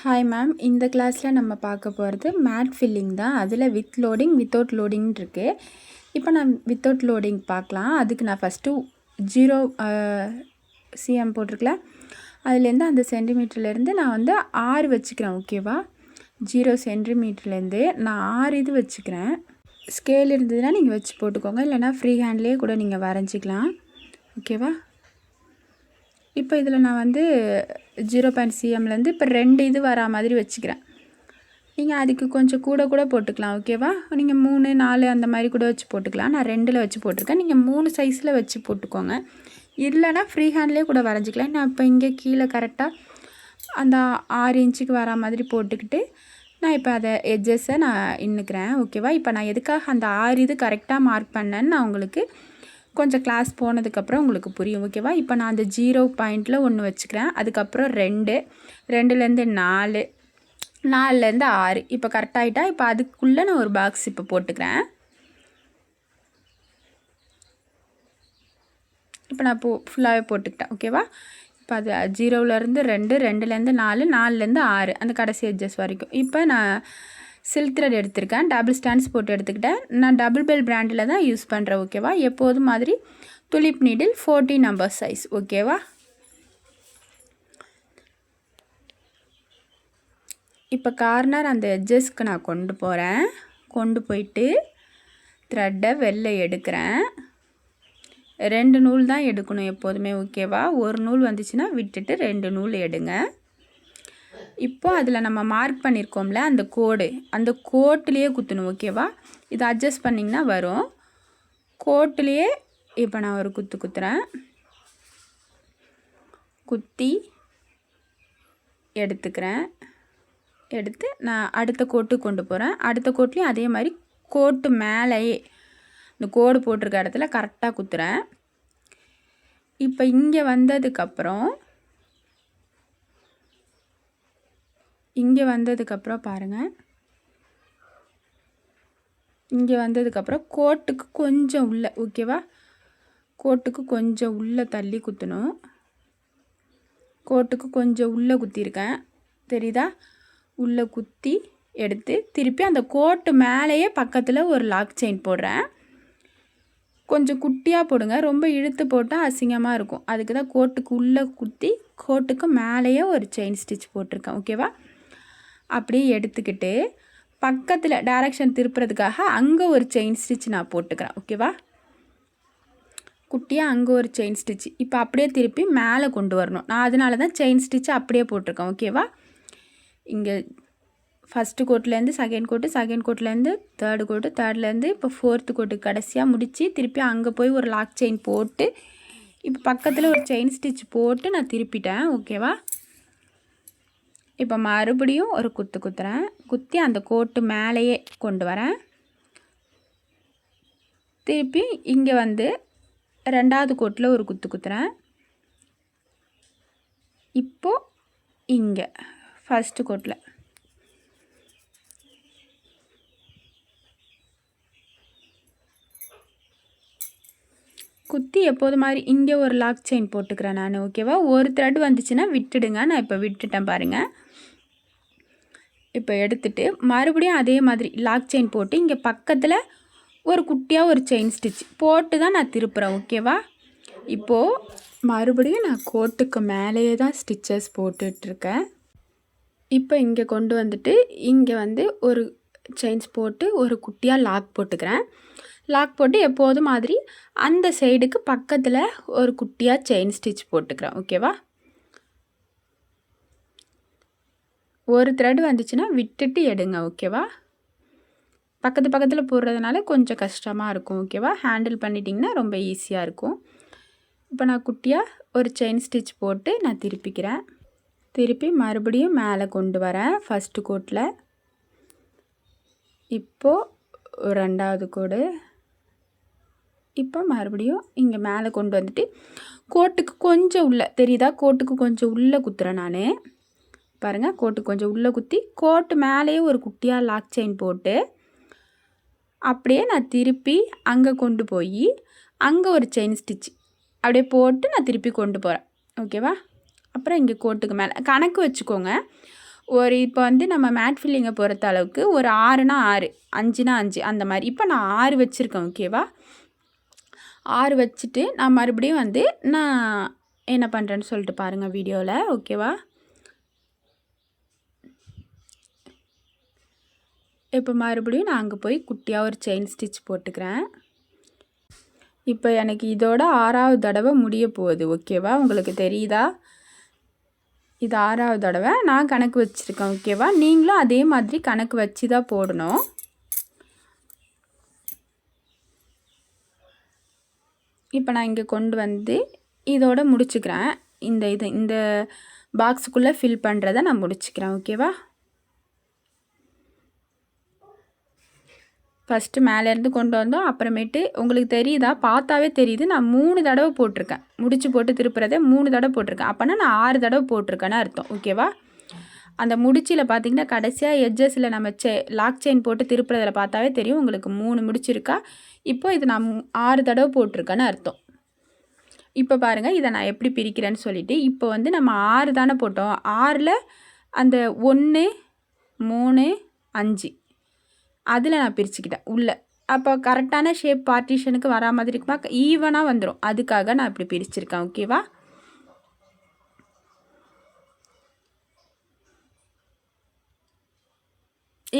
Hi ma'am, இந்த கிளாஸில் நம்ம பார்க்க போகிறது மேட் ஃபில்லிங் தான். அதில் வித் லோடிங் வித்தவுட் லோடிங் இருக்குது. இப்போ நான் வித்தவுட் லோடிங் பார்க்கலாம். அதுக்கு நான் ஃபஸ்ட்டு 0 cm போட்டிருக்கல, அதுலேருந்து அந்த சென்டிமீட்டர்லேருந்து நான் வந்து 6 வச்சுக்கிறேன். ஓகேவா? 0 சென்டிமீட்டர்லேருந்து நான் 6 இது வச்சுக்கிறேன். ஸ்கேல் இருந்ததுன்னா நீங்கள் வச்சு போட்டுக்கோங்க, இல்லைனா ஃப்ரீ ஹேண்ட்லேயே கூட நீங்கள் வரைஞ்சிக்கலாம். ஓகேவா? இப்போ இதில் நான் வந்து 0 cmலேருந்து இப்போ 2 இது வரா மாதிரி வச்சுக்கிறேன். நீங்கள் அதுக்கு கொஞ்சம் கூட போட்டுக்கலாம். ஓகேவா? நீங்கள் 3 4 அந்த மாதிரி கூட வச்சு போட்டுக்கலாம். நான் 2ல் வச்சு போட்டிருக்கேன். நீங்கள் 3 சைஸில் வச்சு போட்டுக்கோங்க. இல்லைனா ஃப்ரீ ஹேண்ட்லேயே கூட வரைஞ்சிக்கலாம். நான் இப்போ இங்கே கீழே கரெக்டாக அந்த 6 இன்ச்சுக்கு வரா மாதிரி போட்டுக்கிட்டு நான் இப்போ அதை எட்ஜஸை நான் இன்னுக்கிறேன். ஓகேவா? இப்போ நான் எதுக்காக அந்த 6 இது கரெக்டாக மார்க் பண்ணேன்னு நான் உங்களுக்கு கொஞ்சம் கிளாஸ் போனதுக்கப்புறம் உங்களுக்கு புரியும். ஓகேவா? இப்போ நான் அந்த 0 பாயிண்டில் 1 வச்சுக்கிறேன். அதுக்கப்புறம் 2, 2லேருந்து 4, 4லேருந்து 6. இப்போ கரெக்டாகிட்டா இப்போ அதுக்குள்ளே நான் ஒரு பாக்ஸ் இப்போ போட்டுக்கிறேன். இப்போ நான் ஃபுல்லாகவே போட்டுக்கிட்டேன். ஓகேவா? இப்போ அது 0லேருந்து 2, 2லேருந்து 4, 4லேருந்து 6 அந்த கடைசி எட்ஜஸ் வரைக்கும். இப்போ நான் சில்க் த்ரெட் எடுத்திருக்கேன். டபுள் ஸ்டாண்ட்ஸ் போட்டு எடுத்துக்கிட்டேன். நான் டபுள் பெல் பிராண்டில் தான் யூஸ் பண்ணுறேன். ஓகேவா? எப்போதும் மாதிரி துலிப் நீடில் 40 நம்பர் சைஸ். ஓகேவா? இப்போ கார்னர் அந்த எட்ஜஸ்க்கு நான் கொண்டு போகிறேன். கொண்டு போயிட்டு த்ரெட்டை வெளில எடுக்கிறேன். 2 நூல் தான் எடுக்கணும் எப்போதுமே. ஓகேவா? ஒரு நூல் வந்துச்சுன்னா விட்டுட்டு 2 நூல் எடுங்க. இப்போ அதில் நம்ம மார்க் பண்ணியிருக்கோம்ல அந்த கோடு, அந்த கோட்டுலேயே குத்தணும். ஓகேவா? இதை அட்ஜஸ்ட் பண்ணிங்கன்னா வரும். கோட்டுலேயே இப்போ நான் ஒரு குத்துறேன். குத்தி எடுத்துக்கிறேன். எடுத்து நான் அடுத்த கோட்டுக்கு கொண்டு போகிறேன். அடுத்த கோட்லேயும் அதே மாதிரி கோட்டு மேலேயே இந்த கோடு போட்டிருக்க இடத்துல கரெக்டாக குத்துறேன். இப்போ இங்கே வந்ததுக்கப்புறம் பாருங்கள், இங்கே வந்ததுக்கப்புறம் கோட்டுக்கு கொஞ்சம் உள்ள. ஓகேவா? கோட்டுக்கு கொஞ்சம் உள்ளே தள்ளி குத்தணும். கோட்டுக்கு கொஞ்சம் உள்ளே குத்திருக்கேன். தெரியுதா? உள்ளே குத்தி எடுத்து திருப்பி அந்த கோட்டு மேலேயே பக்கத்தில் ஒரு லாக் செயின் போடுறேன். கொஞ்சம் குட்டியாக போடுங்க, ரொம்ப இழுத்து போட்டால் அசிங்கமாக இருக்கும். அதுக்கு தான் கோட்டுக்கு உள்ளே குத்தி கோட்டுக்கு மேலேயே ஒரு செயின் ஸ்டிச் போட்டிருக்கேன். ஓகேவா? அப்படியே எடுத்துக்கிட்டு பக்கத்தில் டைரக்ஷன் திருப்புறதுக்காக அங்கே ஒரு செயின் ஸ்டிச் நான் போட்டுக்கிறேன். ஓகேவா? குட்டியாக அங்கே ஒரு செயின் ஸ்டிச். இப்போ அப்படியே திருப்பி மேலே கொண்டு வரணும். நான் அதனால தான் செயின் ஸ்டிச் அப்படியே போட்டிருக்கேன். ஓகேவா? இங்கே ஃபஸ்ட்டு கோட்லேருந்து செகண்ட் கோட்டு, செகண்ட் கோட்லேருந்து தேர்டு கோட்டு, தேர்ட்லேருந்து இப்போ 4th கோட்டு கடைசியாக முடித்து திருப்பி அங்கே போய் ஒரு லாக் செயின் போட்டு இப்போ பக்கத்தில் ஒரு செயின் ஸ்டிச் போட்டு நான் திருப்பிட்டேன். ஓகேவா? இப்போ மறுபடியும் ஒரு குத்துறேன். குத்தி அந்த கோட்டு மேலேயே கொண்டு வரேன். திருப்பி இங்கே வந்து 2வது கோட்டில் ஒரு குத்துறேன். இப்போது இங்கே ஃபஸ்ட்டு கோட்டில் குத்தி எப்போது மாதிரி இங்கே ஒரு லாக் செயின் போட்டுக்கிறேன் நான். ஓகேவா? ஒரு த்ரெட் வந்துச்சுன்னா விட்டுடுங்க. நான் இப்போ விட்டுட்டேன் பாருங்கள். இப்போ எடுத்துகிட்டு மறுபடியும் அதே மாதிரி லாக் செயின் போட்டு இங்கே பக்கத்தில் ஒரு குட்டியாக ஒரு செயின் ஸ்டிச் போட்டு தான் நான் திருப்புறேன். ஓகேவா? இப்போது மறுபடியும் நான் கோட்டுக்கு மேலேயே தான் ஸ்டிச்சஸ் போட்டுட்ருக்கேன். இப்போ இங்கே கொண்டு வந்துட்டு இங்கே வந்து ஒரு செயின்ஸ் போட்டு ஒரு குட்டியாக லாக் போட்டுக்கிறேன். லாக் போட்டு எப்போதும் மாதிரி அந்த சைடுக்கு பக்கத்தில் ஒரு குட்டியாக செயின் ஸ்டிச் போட்டுக்கிறேன். ஓகேவா? ஒரு த்ரெட் வந்துச்சுன்னா விட்டுட்டு எடுங்க. ஓகேவா? பக்கத்தில் போடுறதுனால கொஞ்சம் கஷ்டமாக இருக்கும். ஓகேவா? ஹேண்டில் பண்ணிட்டிங்கன்னா ரொம்ப ஈஸியாக இருக்கும். இப்போ நான் குட்டியாக ஒரு செயின் ஸ்டிச் போட்டு நான் திருப்பிக்கிறேன். திருப்பி மறுபடியும் மேலே கொண்டு வரேன் ஃபஸ்ட்டு கோட்டில். இப்போது 2வது கோடு. இப்போ மறுபடியும் இங்கே மேலே கொண்டு வந்துட்டு கோட்டுக்கு கொஞ்சம் உள்ளே, தெரியுதா? கோட்டுக்கு கொஞ்சம் உள்ளே குத்துறேன் நான். பாருங்கள், கோட்டுக்கு கொஞ்சம் உள்ளே குத்தி கோட்டு மேலேயே ஒரு குட்டியாக லாக் செயின் போட்டு அப்படியே நான் திருப்பி அங்கே கொண்டு போய் அங்கே ஒரு செயின் ஸ்டிச் அப்படியே போட்டு நான் திருப்பி கொண்டு போகிறேன். ஓகேவா? அப்புறம் இங்கே கோட்டுக்கு மேலே கணக்கு வச்சுக்கோங்க. ஒரு இப்போ வந்து நம்ம மேட் ஃபில்லிங்கை பொறுத்த அளவுக்கு ஒரு 6னா 6, 5னா 5 அந்த மாதிரி. இப்போ நான் 6 வச்சுருக்கேன். ஓகேவா? 6 வச்சுட்டு நான் மறுபடியும் வந்து நான் என்ன பண்ணுறேன்னு சொல்லிட்டு பாருங்கள் வீடியோவில். ஓகேவா? இப்போ மறுபடியும் நான் அங்கே போய் குட்டியாக ஒரு செயின் ஸ்டிச் போட்டுக்கிறேன். இப்போ எனக்கு இதோட 6வது தடவை முடிய போகுது. ஓகேவா? உங்களுக்கு தெரியுதா? இது 6வது தடவை நான் கணக்கு வச்சுருக்கேன். ஓகேவா? நீங்களும் அதே மாதிரி கணக்கு வச்சு தான் போடணும். இப்போ நான் இங்கே கொண்டு வந்து இதோட முடிச்சுக்கிறேன். இந்த பாக்ஸுக்குள்ளே ஃபில் பண்ணுறதை நான் முடிச்சுக்கிறேன். ஓகேவா? ஃபஸ்ட்டு மேலேருந்து கொண்டு வந்தோம். அப்புறமேட்டு உங்களுக்கு தெரியுதா? பார்த்தாவே தெரியுது. நான் 3 தடவை போட்டிருக்கேன். முடிச்சு போட்டு திருப்புறதை 3 தடவை போட்டிருக்கேன். அப்போனா நான் 6 தடவை போட்டிருக்கேன்னு அர்த்தம். ஓகேவா? அந்த முடிச்சில் பார்த்தீங்கன்னா கடைசியாக எட்ஜஸில் நம்ம லாக் செயின் போட்டு திருப்புறதில் பார்த்தாவே தெரியும் உங்களுக்கு 3 முடிச்சிருக்கா. இப்போ இது நான் 6 தடவை போட்டிருக்கேன்னு அர்த்தம். இப்போ பாருங்கள், இதை நான் எப்படி பிரிக்கிறேன்னு சொல்லிவிட்டு, இப்போ வந்து நம்ம 6 தானே போட்டோம். 6ல் அந்த 1, 3, 5 அதில் நான் பிரிச்சுக்கிட்டேன் உள்ளே. அப்போ கரெக்டான ஷேப் பார்ட்டிஷனுக்கு வரா மாதிரி இருக்குமா, ஈவனாக வந்துடும். அதுக்காக நான் இப்படி பிரிச்சிருக்கேன். ஓகேவா?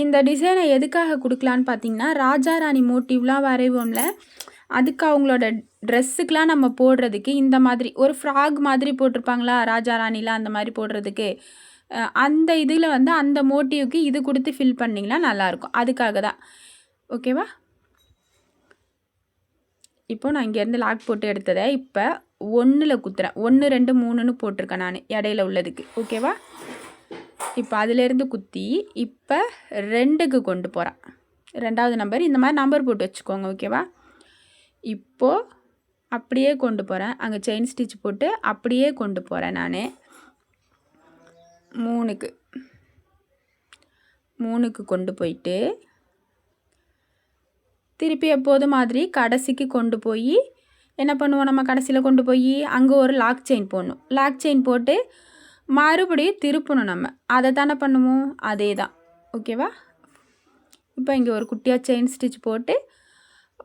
இந்த டிசைனை எதுக்காக கொடுக்கலான்னு பார்த்தீங்கன்னா, ராஜா ராணி மோட்டிவ்லாம் வரைவோம்ல, அதுக்கு அவங்களோட ட்ரெஸ்ஸுக்கெலாம் நம்ம போடுறதுக்கு இந்த மாதிரி ஒரு ஃப்ராக் மாதிரி போட்டிருப்பாங்களா ராஜா ராணிலாம், அந்த மாதிரி போடுறதுக்கு அந்த இதில் வந்து அந்த மோட்டிவ்க்கு இது கொடுத்து ஃபில் பண்ணிங்கன்னா நல்லாயிருக்கும். அதுக்காக தான். ஓகேவா? இப்போ நான் இங்கேருந்து லாக் போட்டு எடுத்ததை இப்போ 1ல் குத்துறேன். 1, 2, 3ன்னு போட்டிருக்கேன் நான் இடையில உள்ளதுக்கு. ஓகேவா? இப்போ அதிலேருந்து குத்தி இப்போ 2க்கு கொண்டு போகிறேன். 2வது நம்பர் இந்த மாதிரி நம்பர் போட்டு வச்சுக்கோங்க. ஓகேவா? இப்போது அப்படியே கொண்டு போகிறேன். அங்கே செயின் ஸ்டிச் போட்டு அப்படியே கொண்டு போகிறேன் நான் 3க்கு கொண்டு போயிட்டு திருப்பி எப்போது மாதிரி கடைசிக்கு கொண்டு போய் என்ன பண்ணுவோம், நம்ம கடைசியில் கொண்டு போய் அங்கே ஒரு லாக் செயின் போடணும். லாக் செயின் போட்டு மறுபடியும் திருப்பணும். நம்ம அதை தானே பண்ணுவோம். அதே தான். ஓகேவா? இப்போ இங்கே ஒரு குட்டியாக செயின் ஸ்டிச் போட்டு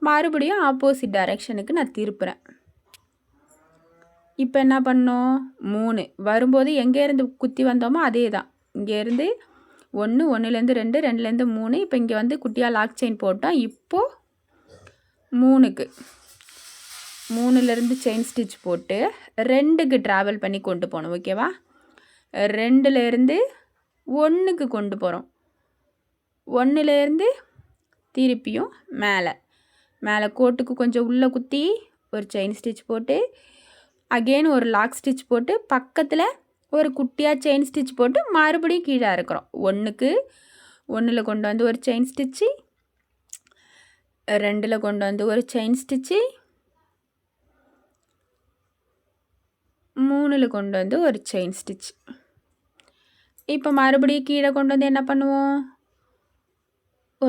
மறுபடியும் ஆப்போசிட் டைரெக்ஷனுக்கு நான் திருப்புறேன். இப்போ என்ன பண்ணோம், 3 வரும்போது எங்கேருந்து குத்தி வந்தோமோ அதே தான். இங்கேருந்து 1, 1லேருந்து 2, 2லேருந்து 3. இப்போ இங்கே வந்து குட்டியாக லாக் செயின் போட்டோம். இப்போது 3லேருந்து செயின் ஸ்டிச் போட்டு 2க்கு ட்ராவல் பண்ணி கொண்டு போகணும். ஓகேவா? 2லேருந்து 1க்கு கொண்டு போகிறோம். 1லேருந்து திருப்பியும் மேலே கோட்டுக்கு கொஞ்சம் உள்ளே குத்தி ஒரு செயின் ஸ்டிச் போட்டு அகெயின் ஒரு லாக் ஸ்டிச் போட்டு பக்கத்தில் ஒரு குட்டியாக செயின் ஸ்டிச் போட்டு மறுபடியும் கீழே இருக்கிறோம். 1ல் கொண்டு வந்து ஒரு செயின் ஸ்டிச்சு, 2ல் கொண்டு வந்து ஒரு செயின் ஸ்டிச்சு, 3ல் கொண்டு வந்து ஒரு செயின் ஸ்டிச். இப்போ மறுபடியும் கீழே கொண்டு வந்து என்ன பண்ணுவோம்,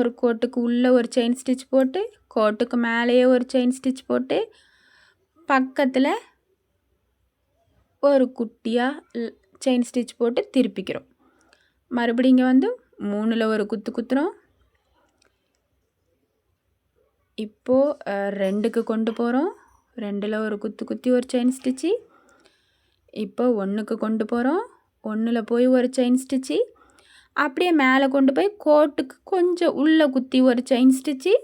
ஒரு கோட்டுக்கு உள்ளே ஒரு செயின் ஸ்டிச் போட்டு கோட்டுக்கு மேலேயே ஒரு செயின் ஸ்டிச் போட்டு பக்கத்தில் ஒரு குட்டியாக செயின் ஸ்டிச் போட்டு திருப்பிக்கிறோம். மறுபடியும் இங்கே வந்து 3ல் ஒரு குத்துறோம். இப்போது 2க்கு கொண்டு போகிறோம். 2ல் ஒரு குத்தி ஒரு செயின் ஸ்டிச்சு. இப்போ 1க்கு கொண்டு போகிறோம். 1ல் போய் ஒரு செயின் ஸ்டிச்சு. அப்படியே மேலே கொண்டு போய் கோட்டுக்கு கொஞ்சம் உள்ளே குத்தி ஒரு செயின் ஸ்டிச்சு.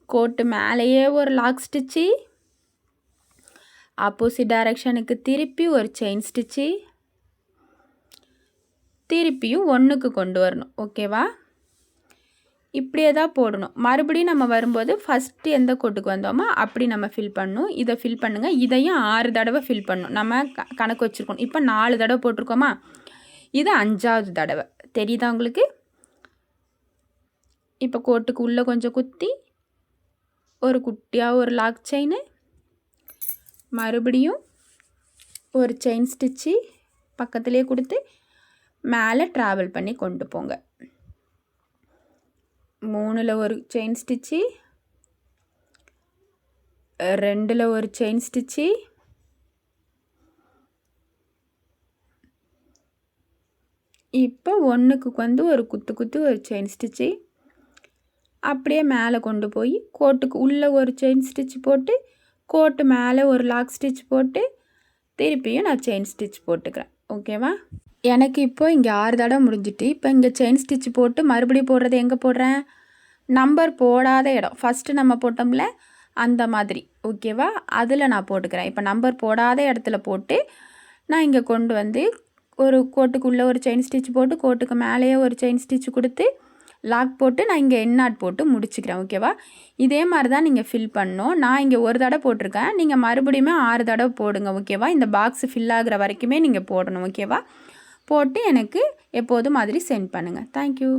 கோட்டு மேலேயே ஒரு லாக் ஸ்டிச்சு. ஆப்போசிட் டைரெக்ஷனுக்கு திருப்பி ஒரு செயின் ஸ்டிச்சு. திருப்பியும் 1க்கு கொண்டு வரணும். ஓகேவா? இப்படியே தான் போடணும். மறுபடியும் நம்ம வரும்போது ஃபஸ்ட்டு எந்த கோட்டுக்கு வந்தோமோ அப்படி நம்ம ஃபில் பண்ணணும். இதை ஃபில் பண்ணுங்கள். இதையும் 6 தடவை ஃபில் பண்ணணும். நம்ம கணக்கு வச்சுருக்கோம். இப்போ 4 தடவை போட்டிருக்கோமா, இது 5வது தடவை. தெரியுதா உங்களுக்கு? இப்போ கோட்டுக்கு உள்ளே கொஞ்சம் குத்தி ஒரு குட்டியாக ஒரு லாக் செயின், மறுபடியும் ஒரு செயின் ஸ்டிச்சு பக்கத்துலேயே கொடுத்து மேலே ட்ராவல் பண்ணி கொண்டு போங்க. 3ல் ஒரு செயின் ஸ்டிச்சு, 2ல் ஒரு செயின் ஸ்டிச்சு, இப்போ ஒன்றுக்கு வந்து ஒரு குத்து ஒரு செயின் ஸ்டிச்சு அப்படியே மேலே கொண்டு போய் கோட்டுக்கு உள்ளே ஒரு செயின் ஸ்டிச் போட்டு கோட்டு மேலே ஒரு லாக் ஸ்டிச் போட்டு திருப்பியும் நான் செயின் ஸ்டிச் போட்டுக்கிறேன். ஓகேவா? எனக்கு இப்போ இங்கே 6 தடவை முடிஞ்சிட்டு இப்போ இங்கே செயின் ஸ்டிச் போட்டு மறுபடியும் போடுறது எங்கே போடுறேன்? நம்பர் போடாத இடம் ஃபஸ்ட்டு நம்ம போட்டோம்ல அந்த மாதிரி. ஓகேவா? அதில் நான் போட்டுக்கிறேன். இப்போ நம்பர் போடாத இடத்துல போட்டு நான் இங்கே கொண்டு வந்து ஒரு கோட்டுக்குள்ளே ஒரு செயின் ஸ்டிச் போட்டு கோட்டுக்கு மேலேயே ஒரு செயின் ஸ்டிச் கொடுத்து லாக் போட்டு நான் இங்கே எண்ணாட் போட்டு முடிச்சுக்கிறேன். ஓகேவா? இதே மாதிரி தான் நீங்கள் ஃபில் பண்ணணும். நான் இங்கே ஒரு தடவை போட்டிருக்கேன். நீங்கள் மறுபடியுமே 6 தடவை போடுங்க. ஓகேவா? இந்த பாக்ஸ் ஃபில் ஆகிற வரைக்குமே நீங்கள் போடணும். ஓகேவா? போட்டு எனக்கு எப்போதும் மாதிரி சென்ட் பண்ணுங்கள். தேங்க்யூ.